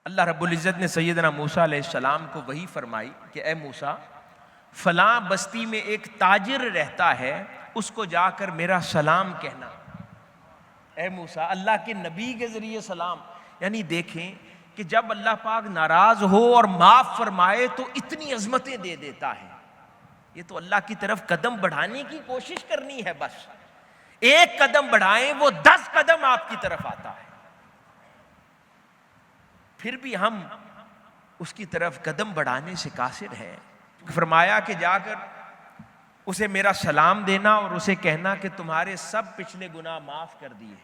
اللہ رب العزت نے سیدنا موسیٰ علیہ السلام کو وحی فرمائی کہ اے موسیٰ، فلاں بستی میں ایک تاجر رہتا ہے، اس کو جا کر میرا سلام کہنا۔ اے موسیٰ، اللہ کے نبی کے ذریعے سلام، یعنی دیکھیں کہ جب اللہ پاک ناراض ہو اور معاف فرمائے تو اتنی عظمتیں دے دیتا ہے۔ یہ تو اللہ کی طرف قدم بڑھانے کی کوشش کرنی ہے، بس ایک قدم بڑھائیں وہ 10 قدم آپ کی طرف آتا ہے۔ پھر بھی ہم اس کی طرف قدم بڑھانے سے قاصر ہیں۔ فرمایا کہ جا کر اسے میرا سلام دینا اور اسے کہنا کہ تمہارے سب پچھلے گناہ معاف کر دیے۔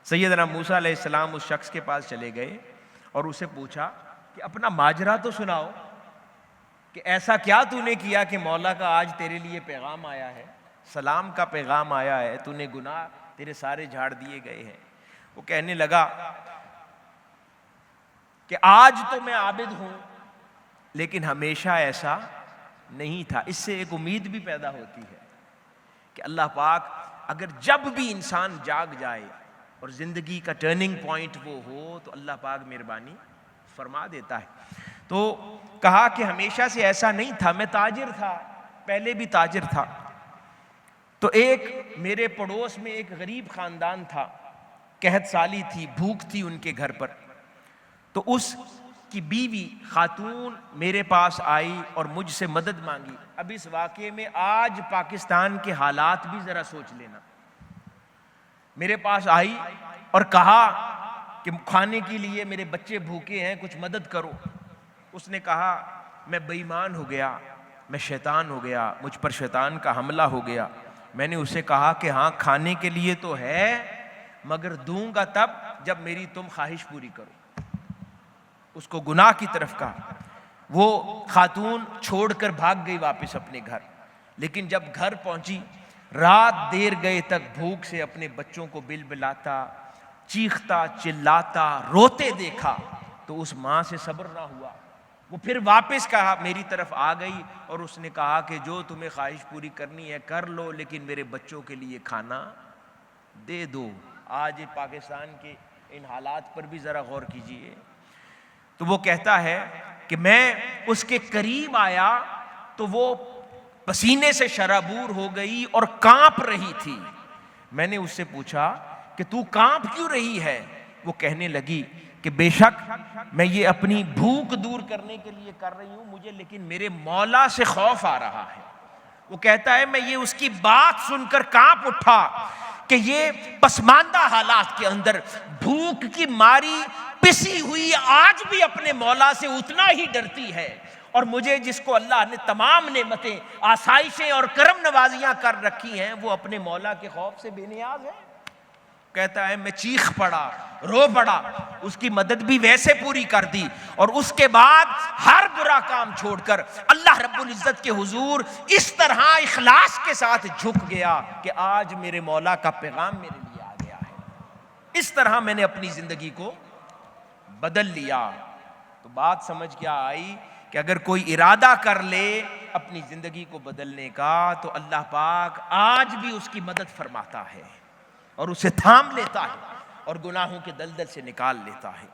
سیدنا موسیٰ علیہ السلام اس شخص کے پاس چلے گئے اور اسے پوچھا کہ اپنا ماجرا تو سناؤ، کہ ایسا کیا تو نے کیا کہ مولا کا آج تیرے لیے پیغام آیا ہے، سلام کا پیغام آیا ہے، تو نے گناہ تیرے سارے جھاڑ دیے گئے ہیں۔ وہ کہنے لگا کہ آج تو میں عابد ہوں، لیکن ہمیشہ ایسا نہیں تھا۔ اس سے ایک امید بھی پیدا ہوتی ہے کہ اللہ پاک اگر جب بھی انسان جاگ جائے اور زندگی کا ٹرننگ پوائنٹ وہ ہو تو اللہ پاک مہربانی فرما دیتا ہے۔ تو کہا کہ ہمیشہ سے ایسا نہیں تھا، میں تاجر تھا، پہلے بھی تاجر تھا۔ تو ایک میرے پڑوس میں ایک غریب خاندان تھا، قحط سالی تھی، بھوک تھی ان کے گھر پر۔ تو اس کی بیوی خاتون میرے پاس آئی اور مجھ سے مدد مانگی۔ اب اس واقعے میں آج پاکستان کے حالات بھی ذرا سوچ لینا۔ میرے پاس آئی اور کہا کہ کھانے کے لیے میرے بچے بھوکے ہیں، کچھ مدد کرو۔ اس نے کہا میں بے ایمان ہو گیا، میں شیطان ہو گیا، مجھ پر شیطان کا حملہ ہو گیا۔ میں نے اسے کہا کہ ہاں کھانے کے لیے تو ہے، مگر دوں گا تب جب میری تم خواہش پوری کرو۔ اس کو گناہ کی طرف کہا۔ وہ خاتون چھوڑ کر بھاگ گئی واپس اپنے گھر، لیکن جب گھر پہنچی رات دیر گئے تک بھوک سے اپنے بچوں کو بلبلاتا، چیختا چلاتا روتے دیکھا تو اس ماں سے صبر نہ ہوا۔ وہ پھر واپس کہا میری طرف آ گئی اور اس نے کہا کہ جو تمہیں خواہش پوری کرنی ہے کر لو، لیکن میرے بچوں کے لیے کھانا دے دو۔ آج پاکستان کے ان حالات پر بھی ذرا غور کیجئے۔ تو وہ کہتا ہے کہ میں اس کے قریب آیا تو وہ پسینے سے شرابور ہو گئی اور کانپ رہی تھی۔ میں نے اس سے پوچھا کہ تو کانپ کیوں رہی ہے؟ وہ کہنے لگی کہ بے شک میں یہ اپنی بھوک دور کرنے کے لیے کر رہی ہوں مجھے، لیکن میرے مولا سے خوف آ رہا ہے۔ وہ کہتا ہے میں یہ اس کی بات سن کر کانپ اٹھا کہ یہ پسماندہ حالات کے اندر بھوک کی ماری پسی ہوئی آج بھی اپنے مولا سے اتنا ہی ڈرتی ہے، اور مجھے جس کو اللہ نے تمام نعمتیں، آسائشیں اور کرم نوازیاں کر رکھی ہیں، وہ اپنے مولا کے خوف سے بے نیاز ہے۔ کہتا ہے میں چیخ پڑا، رو پڑا، اس کی مدد بھی ویسے پوری کر دی، اور اس کے بعد ہر برا کام چھوڑ کر اللہ رب العزت کے حضور اس طرح اخلاص کے ساتھ جھک گیا کہ آج میرے مولا کا پیغام میرے لیے آ گیا ہے۔ اس طرح میں نے اپنی زندگی کو بدل لیا۔ تو بات سمجھ کیا آئی کہ اگر کوئی ارادہ کر لے اپنی زندگی کو بدلنے کا تو اللہ پاک آج بھی اس کی مدد فرماتا ہے اور اسے تھام لیتا ہے اور گناہوں کے دلدل سے نکال لیتا ہے۔